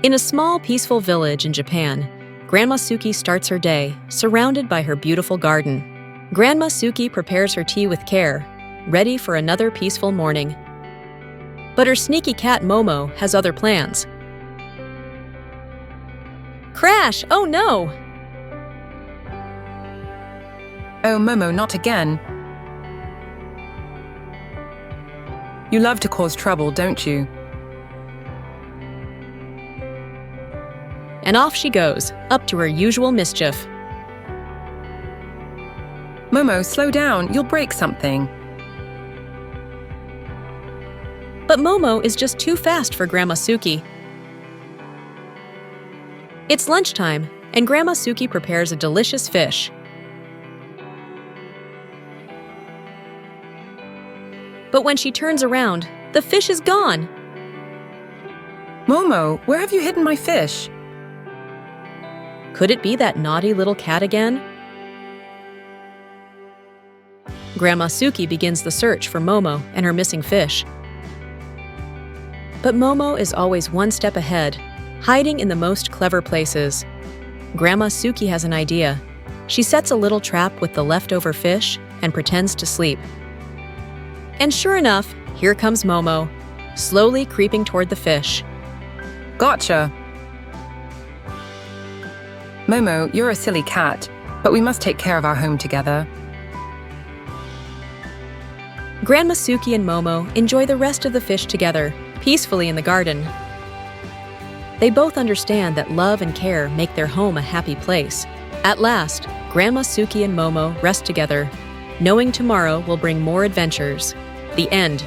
In a small, peaceful village in Japan, Grandma Suki starts her day, surrounded by her beautiful garden. Grandma Suki prepares her tea with care, ready for another peaceful morning. But her sneaky cat Momo has other plans. Crash! Oh no! Oh, Momo, not again. You love to cause trouble, don't you? And off she goes, up to her usual mischief. Momo, slow down, you'll break something. But Momo is just too fast for Grandma Suki. It's lunchtime, and Grandma Suki prepares a delicious fish. But when she turns around, the fish is gone. Momo, where have you hidden my fish? Could it be that naughty little cat again? Grandma Suki begins the search for Momo and her missing fish. But Momo is always one step ahead, hiding in the most clever places. Grandma Suki has an idea. She sets a little trap with the leftover fish and pretends to sleep. And sure enough, here comes Momo, slowly creeping toward the fish. Gotcha! Momo, you're a silly cat, but we must take care of our home together. Grandma Suki and Momo enjoy the rest of the fish together, peacefully in the garden. They both understand that love and care make their home a happy place. At last, Grandma Suki and Momo rest together, knowing tomorrow will bring more adventures. The end.